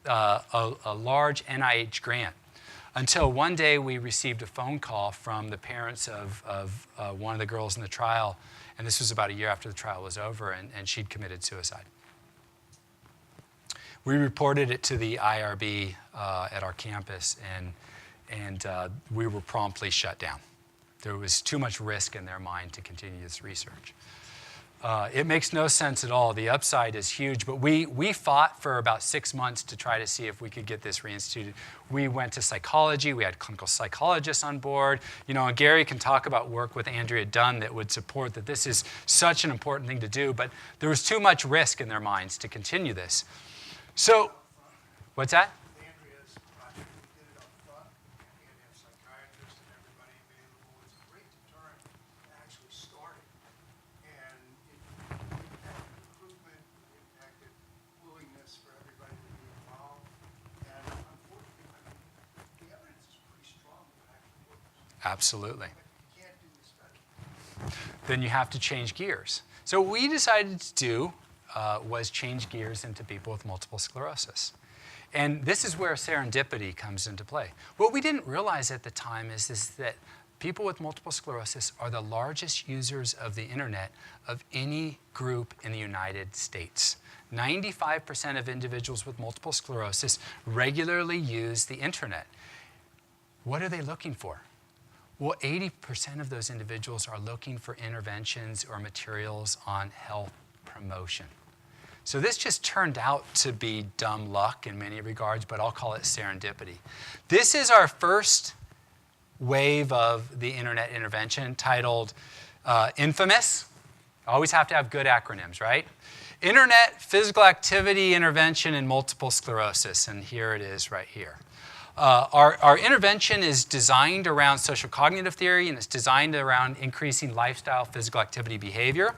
a large NIH grant until one day we received a phone call from the parents of one of the girls in the trial. And this was about a year after the trial was over, and she'd committed suicide. We reported it to the IRB at our campus, and we were promptly shut down. There was too much risk in their mind to continue this research. It makes no sense at all. The upside is huge, but we fought for about 6 months to try to see if we could get this reinstituted. We went to psychology. We had clinical psychologists on board. You know, and Gary can talk about work with Andrea Dunn that would support that this is such an important thing to do, but there was too much risk in their minds to continue this. So, what's that? Absolutely. Then you have to change gears. So what we decided to do was change gears into people with multiple sclerosis. And this is where serendipity comes into play. What we didn't realize at the time is that people with multiple sclerosis are the largest users of the internet of any group in the United States. 95% of individuals with multiple sclerosis regularly use the internet. What are they looking for? Well, 80% of those individuals are looking for interventions or materials on health promotion. So this just turned out to be dumb luck in many regards, but I'll call it serendipity. This is our first wave of the internet intervention titled Infamous. Always have to have good acronyms, right? Internet Physical Activity Intervention in Multiple Sclerosis, and here it is right here. Our intervention is designed around social cognitive theory, and it's designed around increasing lifestyle physical activity behavior.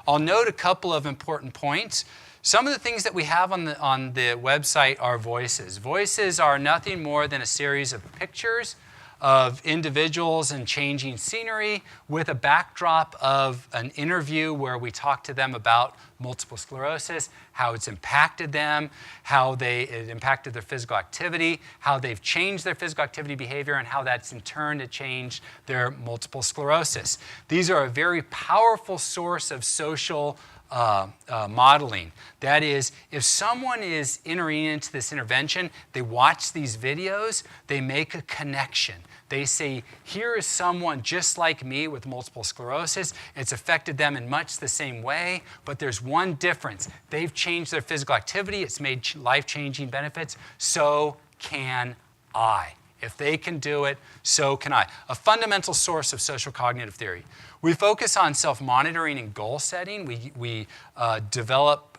I'll note a couple of important points. Some of the things that we have on the website are voices. Voices are nothing more than a series of pictures of individuals and changing scenery with a backdrop of an interview where we talk to them about multiple sclerosis, how it's impacted them, how it impacted their physical activity, how they've changed their physical activity behavior, and how that's in turn changed their multiple sclerosis. These are a very powerful source of social modeling. That is, if someone is entering into this intervention, they watch these videos, they make a connection. They say, here is someone just like me with multiple sclerosis. It's affected them in much the same way, but there's one difference. They've changed their physical activity. It's made life-changing benefits. So can I. If they can do it, so can I. A fundamental source of social cognitive theory. We focus on self-monitoring and goal setting. We develop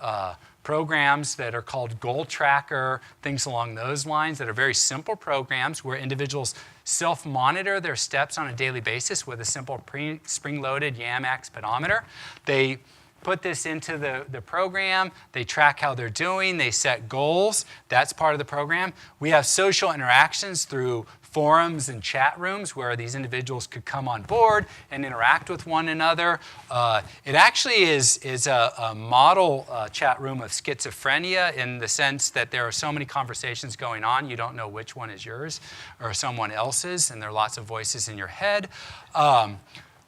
programs that are called Goal Tracker, things along those lines that are very simple programs where individuals self-monitor their steps on a daily basis with a simple spring-loaded YAM-X pedometer. They put this into the program. They track how they're doing. They set goals. That's part of the program. We have social interactions through forums and chat rooms where these individuals could come on board and interact with one another. It actually is a model chat room of schizophrenia in the sense that there are so many conversations going on, you don't know which one is yours or someone else's, and there are lots of voices in your head.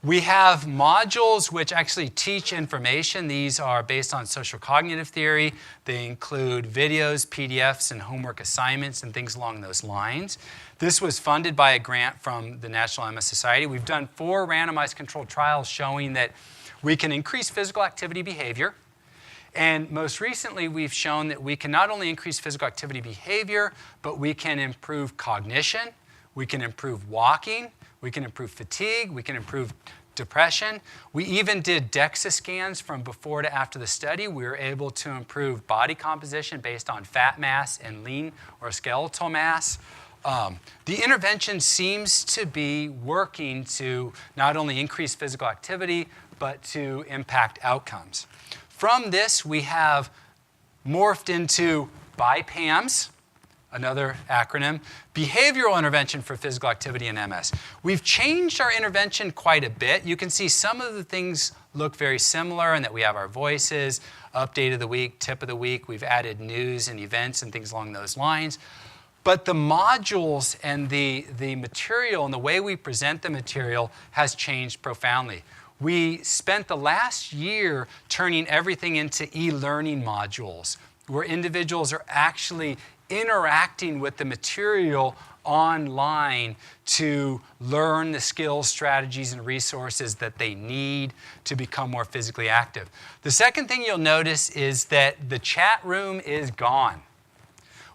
We have modules which actually teach information. These are based on social cognitive theory. They include videos, PDFs, and homework assignments and things along those lines. This was funded by a grant from the National MS Society. We've done 4 randomized controlled trials showing that we can increase physical activity behavior. And most recently, we've shown that we can not only increase physical activity behavior, but we can improve cognition, we can improve walking, we can improve fatigue, we can improve depression. We even did DEXA scans from before to after the study. We were able to improve body composition based on fat mass and lean or skeletal mass. The intervention seems to be working to not only increase physical activity, but to impact outcomes. From this, we have morphed into PAMS, another acronym, Behavioral Intervention for Physical Activity in MS. We've changed our intervention quite a bit. You can see some of the things look very similar in that we have our voices, update of the week, tip of the week. We've added news and events and things along those lines. But the modules and the material and the way we present the material has changed profoundly. We spent the last year turning everything into e-learning modules where individuals are actually interacting with the material online to learn the skills, strategies, and resources that they need to become more physically active. The second thing you'll notice is that the chat room is gone.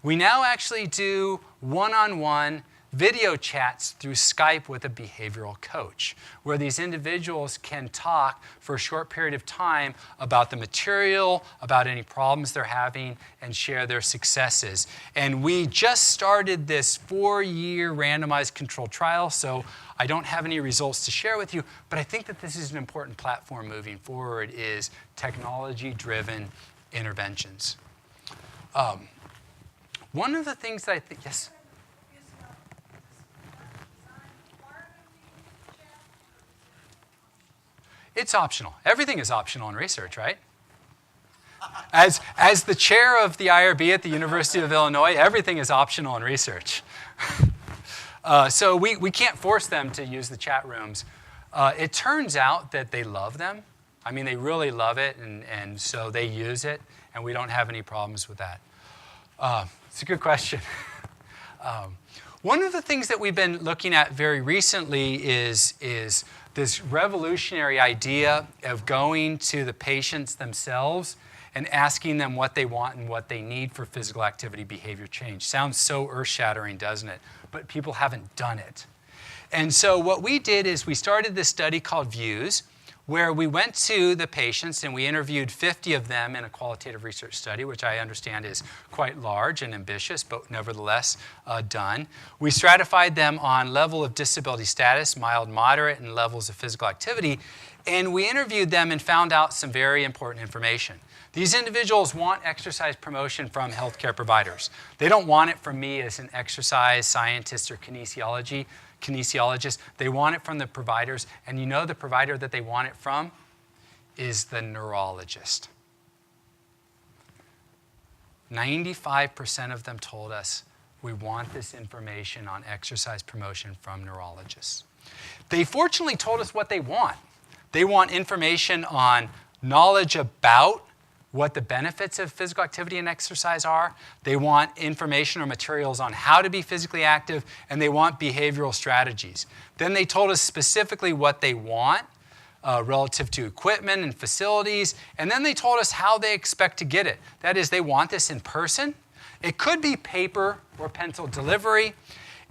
We now actually do one-on-one video chats through Skype with a behavioral coach, where these individuals can talk for a short period of time about the material, about any problems they're having, and share their successes. And we just started this 4-year randomized controlled trial, so I don't have any results to share with you, but I think that this is an important platform moving forward, is technology-driven interventions. One of the things that I think, yes? It's optional. Everything is optional in research, right? As the chair of the IRB at the University of Illinois, everything is optional in research. So we can't force them to use the chat rooms. It turns out that they love them. I mean, they really love it, and so they use it, and we don't have any problems with that. It's a good question. One of the things that we've been looking at very recently is this revolutionary idea of going to the patients themselves and asking them what they want and what they need for physical activity behavior change. Sounds so earth-shattering, doesn't it? But people haven't done it. And so what we did is we started this study called VIEWS, where we went to the patients and we interviewed 50 of them in a qualitative research study, which I understand is quite large and ambitious, but nevertheless done. We stratified them on level of disability status, mild, moderate, and levels of physical activity, and we interviewed them and found out some very important information. These individuals want exercise promotion from healthcare providers. They don't want it from me as an exercise scientist or kinesiologist. They want it from the providers, and you know the provider that they want it from is the neurologist. 95% of them told us we want this information on exercise promotion from neurologists. They fortunately told us what they want. They want information on knowledge about what the benefits of physical activity and exercise are. They want information or materials on how to be physically active, and they want behavioral strategies. Then they told us specifically what they want relative to equipment and facilities, and then they told us how they expect to get it. That is, they want this in person. It could be paper or pencil delivery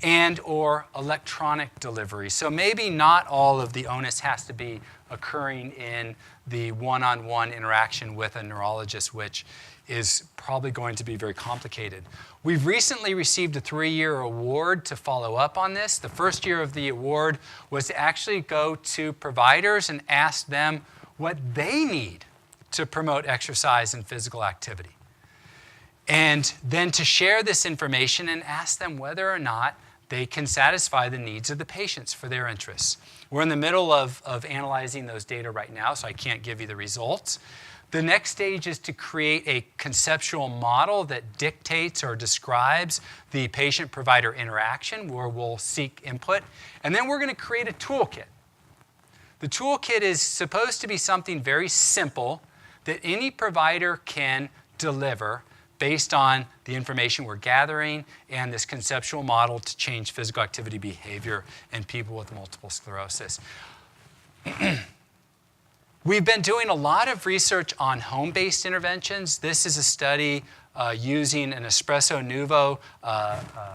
and or electronic delivery. So maybe not all of the onus has to be occurring in the one-on-one interaction with a neurologist, which is probably going to be very complicated. We've recently received a 3-year award to follow up on this. The first year of the award was to actually go to providers and ask them what they need to promote exercise and physical activity. And then to share this information and ask them whether or not they can satisfy the needs of the patients for their interests. We're in the middle of analyzing those data right now, so I can't give you the results. The next stage is to create a conceptual model that dictates or describes the patient-provider interaction, where we'll seek input. And then we're going to create a toolkit. The toolkit is supposed to be something very simple that any provider can deliver based on the information we're gathering and this conceptual model to change physical activity behavior in people with multiple sclerosis. We've been doing a lot of research on home-based interventions. This is a study using an Espresso Nuvo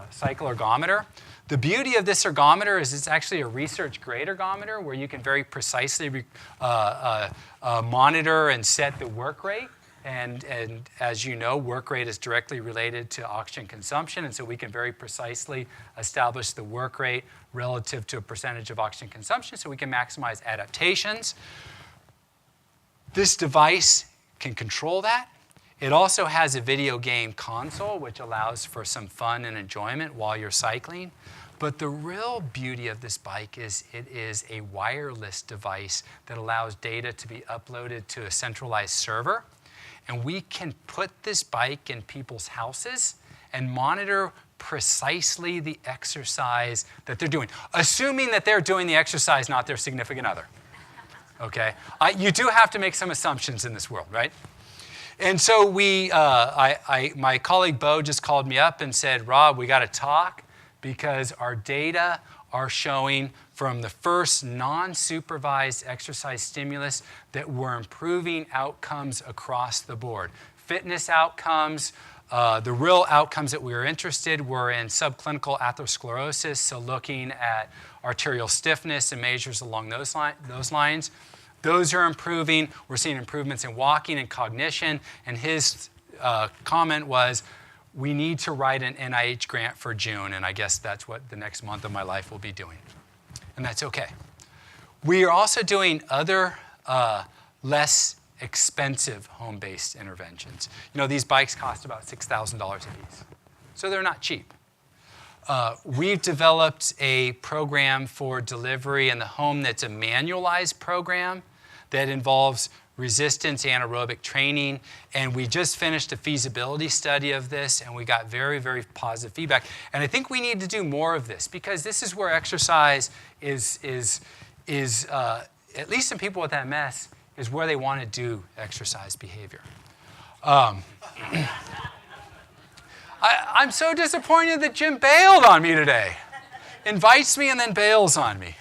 cycle ergometer. The beauty of this ergometer is it's actually a research-grade ergometer where you can very precisely monitor and set the work rate. And as you know, work rate is directly related to oxygen consumption, and so we can very precisely establish the work rate relative to a percentage of oxygen consumption so we can maximize adaptations. This device can control that. It also has a video game console, which allows for some fun and enjoyment while you're cycling. But the real beauty of this bike is it is a wireless device that allows data to be uploaded to a centralized server. And we can put this bike in people's houses and monitor precisely the exercise that they're doing, assuming that they're doing the exercise, not their significant other. Okay? You do have to make some assumptions in this world, right? And so my colleague Bo just called me up and said, Rob, we got to talk because our data are showing from the first non-supervised exercise stimulus that we're improving outcomes across the board. Fitness outcomes, the real outcomes that we were interested were in subclinical atherosclerosis, so looking at arterial stiffness and measures along those lines. Those are improving. We're seeing improvements in walking and cognition, and his comment was, we need to write an NIH grant for June, and I guess that's what the next month of my life will be doing. And that's okay. We are also doing other less expensive home-based interventions. You know, these bikes cost about $6,000 a piece, so they're not cheap. We've developed a program for delivery in the home that's a manualized program that involves resistance anaerobic training, and we just finished a feasibility study of this, and we got very, very positive feedback. And I think we need to do more of this, because this is where exercise is at least in people with MS, is where they want to do exercise behavior. I'm so disappointed that Jim bailed on me today. Invites me and then bails on me.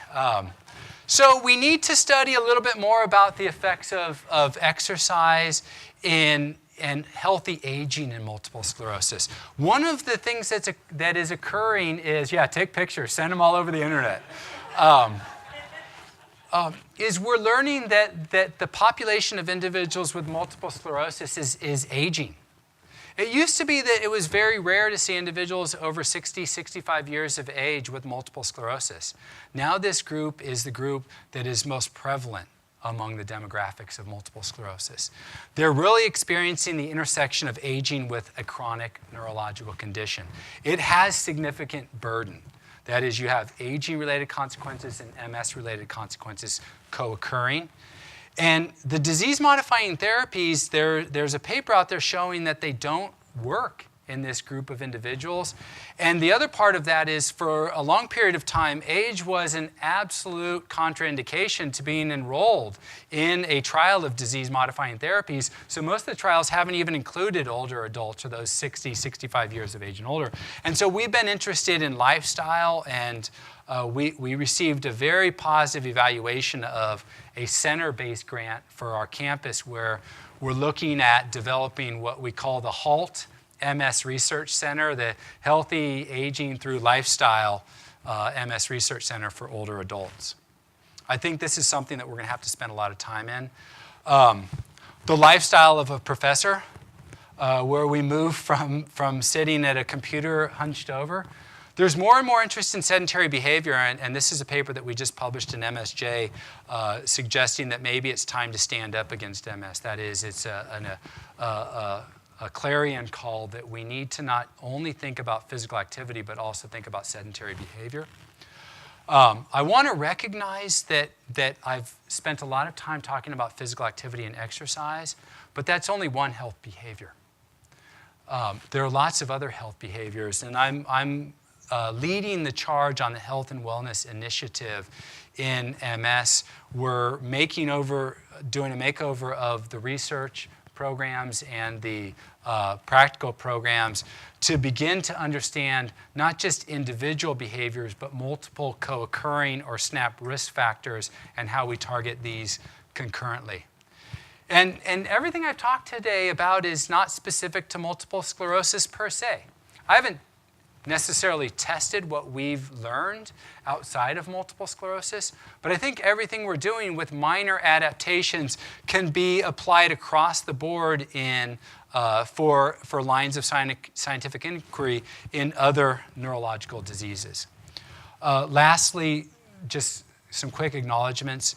So we need to study a little bit more about the effects of exercise and healthy aging in multiple sclerosis. One of the things that is occurring is, take pictures, send them all over the internet, is we're learning that the population of individuals with multiple sclerosis is aging. It used to be that it was very rare to see individuals over 60, 65 years of age with multiple sclerosis. Now this group is the group that is most prevalent among the demographics of multiple sclerosis. They're really experiencing the intersection of aging with a chronic neurological condition. It has significant burden. That is, you have aging-related consequences and MS-related consequences co-occurring. And the disease-modifying therapies, there's a paper out there showing that they don't work in this group of individuals. And the other part of that is, for a long period of time, age was an absolute contraindication to being enrolled in a trial of disease-modifying therapies. So most of the trials haven't even included older adults, or those 60, 65 years of age and older. And so we've been interested in lifestyle, and we received a very positive evaluation of a center-based grant for our campus, where we're looking at developing what we call the HALT MS Research Center, the Healthy Aging Through Lifestyle MS Research Center for older adults. I think this is something that we're going to have to spend a lot of time in. The lifestyle of a professor, where we move from sitting at a computer hunched over. There's more and more interest in sedentary behavior, and this is a paper that we just published in MSJ suggesting that maybe it's time to stand up against MS. That is, it's a clarion call that we need to not only think about physical activity, but also think about sedentary behavior. I want to recognize that I've spent a lot of time talking about physical activity and exercise, but that's only one health behavior. There are lots of other health behaviors, and I'm leading the charge on the Health and Wellness Initiative in MS. We're doing a makeover of the research programs and the practical programs to begin to understand not just individual behaviors, but multiple co-occurring or SNAP risk factors, and how we target these concurrently. And everything I've talked today about is not specific to multiple sclerosis per se. I haven't necessarily tested what we've learned outside of multiple sclerosis, but I think everything we're doing with minor adaptations can be applied across the board for lines of scientific inquiry in other neurological diseases. Lastly, just some quick acknowledgements.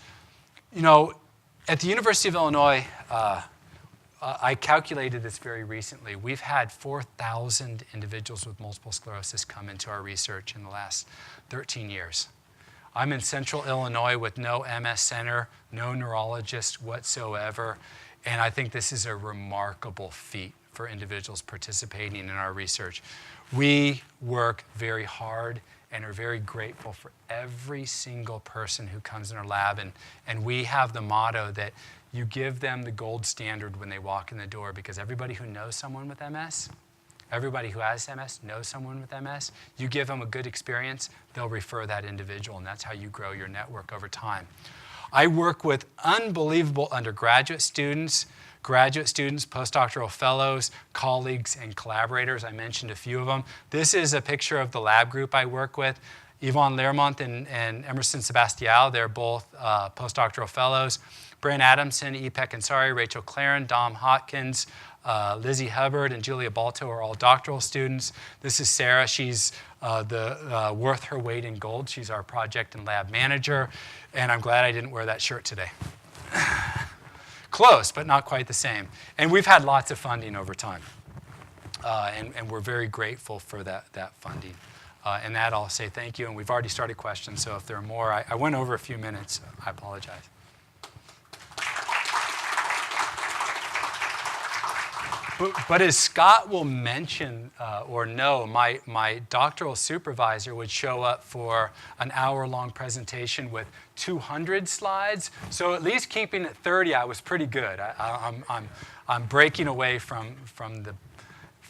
At the University of Illinois, I calculated this very recently. We've had 4,000 individuals with multiple sclerosis come into our research in the last 13 years. I'm in central Illinois with no MS center, no neurologist whatsoever, and I think this is a remarkable feat for individuals participating in our research. We work very hard and are very grateful for every single person who comes in our lab, and we have the motto that you give them the gold standard when they walk in the door, because everybody who knows someone with MS, everybody who has MS knows someone with MS. You give them a good experience, they'll refer that individual, and that's how you grow your network over time. I work with unbelievable undergraduate students, graduate students, postdoctoral fellows, colleagues, and collaborators. I mentioned a few of them. This is a picture of the lab group I work with. Yvonne Learmont and Emerson Sebastiao, they're both postdoctoral fellows. Brent Adamson, Ipek Ansari, Rachel Claren, Dom Hotkins, Lizzie Hubbard, and Julia Balto are all doctoral students. This is Sarah. She's worth her weight in gold. She's our project and lab manager, and I'm glad I didn't wear that shirt today. Close, but not quite the same. And we've had lots of funding over time, and we're very grateful for that funding. And that I'll say thank you, and we've already started questions, so if there are more, I went over a few minutes. I apologize. But as Scott will mention or know, my doctoral supervisor would show up for an hour-long presentation with 200 slides. So at least keeping it 30, I was pretty good. I'm breaking away from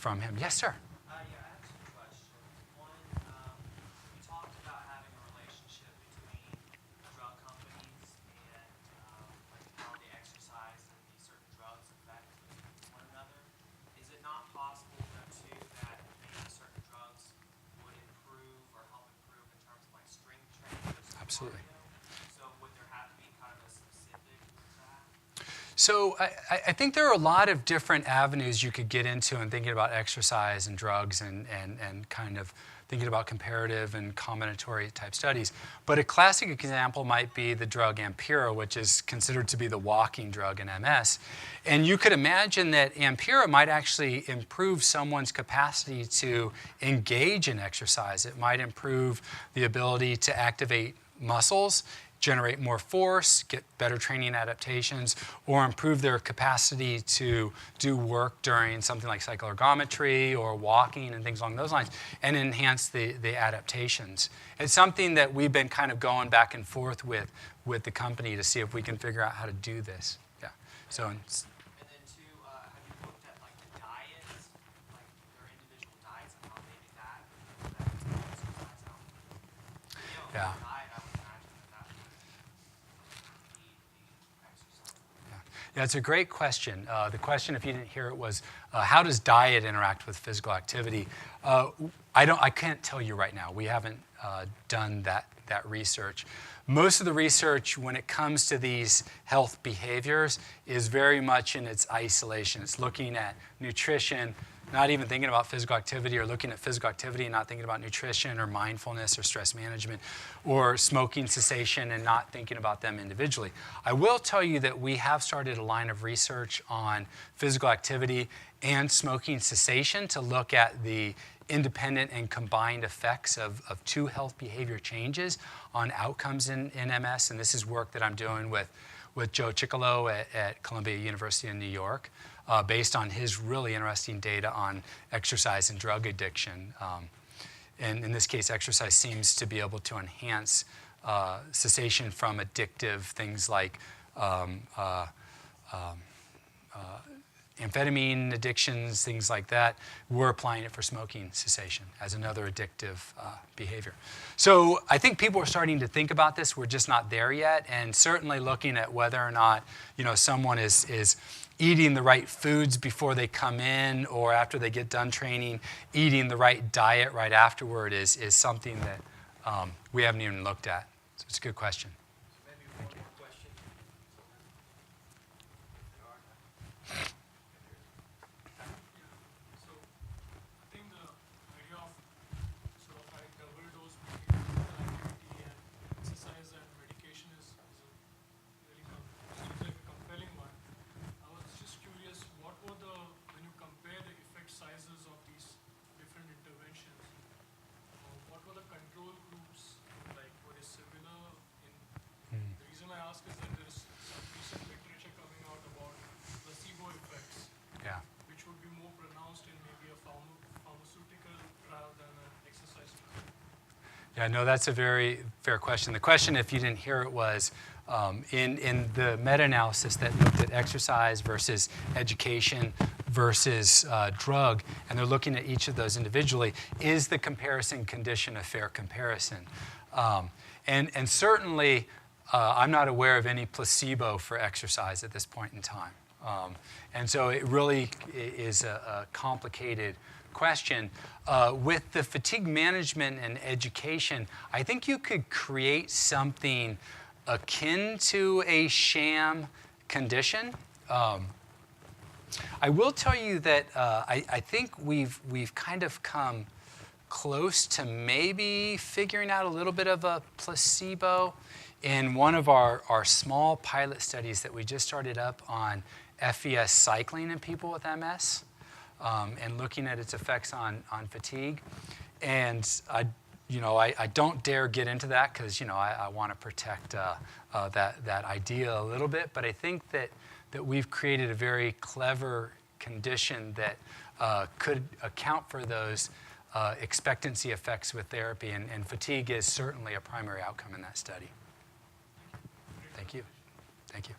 him. Yes, sir. Yeah, I have two questions. One, you talked about having a relationship between drug companies and like how they exercise and these certain drugs affect one another. Is it not possible then too that maybe certain drugs would improve or help improve in terms of like strength training versus Absolutely. cardio? So would there have to be kind of a specific to that? So I think there are a lot of different avenues you could get into in thinking about exercise and drugs and kind of thinking about comparative and combinatory type studies. But a classic example might be the drug Ampyra, which is considered to be the walking drug in MS. And you could imagine that Ampyra might actually improve someone's capacity to engage in exercise. It might improve the ability to activate muscles, generate more force, get better training adaptations, or improve their capacity to do work during something like cycloergometry or walking and things along those lines, and enhance the adaptations. It's something that we've been kind of going back and forth with the company to see if we can figure out how to do this. Yeah. So. And then two, have you looked at like the diets, like their individual diets and how maybe that affects exercise output? Yeah. Diet, I would imagine that would lead the exercise. Yeah, it's a great question. The question, if you didn't hear it, was how does diet interact with physical activity? I can't tell you right now. We haven't done that research. Most of the research when it comes to these health behaviors is very much in its isolation. It's looking at nutrition, not even thinking about physical activity, or looking at physical activity and not thinking about nutrition or mindfulness or stress management, or smoking cessation and not thinking about them individually. I will tell you that we have started a line of research on physical activity and smoking cessation to look at the independent and combined effects of two health behavior changes on outcomes in MS. And this is work that I'm doing with Joe Ciccolo at Columbia University in New York, based on his really interesting data on exercise and drug addiction. And in this case, exercise seems to be able to enhance cessation from addictive things like amphetamine addictions, things like that. We're applying it for smoking cessation as another addictive behavior. So I think people are starting to think about this. We're just not there yet. And certainly looking at whether or not someone is eating the right foods before they come in or after they get done training, eating the right diet right afterward is something that we haven't even looked at. So it's a good question. Maybe one more question. So I think the idea of sort of like double dose between physical activity and exercise and medication is a really seems like a compelling one. I was just curious, when you compare the effect sizes of these different interventions, what were the control groups like? Were they similar? The reason I ask is that there is some recent literature coming out about placebo effects, Yeah. which would be more pronounced in maybe a pharmaceutical trial than an exercise trial. Yeah, no, that's a very fair question. The question, if you didn't hear it, was in the meta-analysis that looked at exercise versus education versus drug, and they're looking at each of those individually, is the comparison condition a fair comparison? And certainly, I'm not aware of any placebo for exercise at this point in time. And so it really is a complicated question. With the fatigue management and education, I think you could create something akin to a sham condition. I will tell you that I think we've kind of come close to maybe figuring out a little bit of a placebo in one of our small pilot studies that we just started up on FES cycling in people with MS, and looking at its effects on fatigue. And I don't dare get into that because I want to protect that idea a little bit. But I think that we've created a very clever condition that could account for those expectancy effects with therapy, and fatigue is certainly a primary outcome in that study. Thank you. Thank you.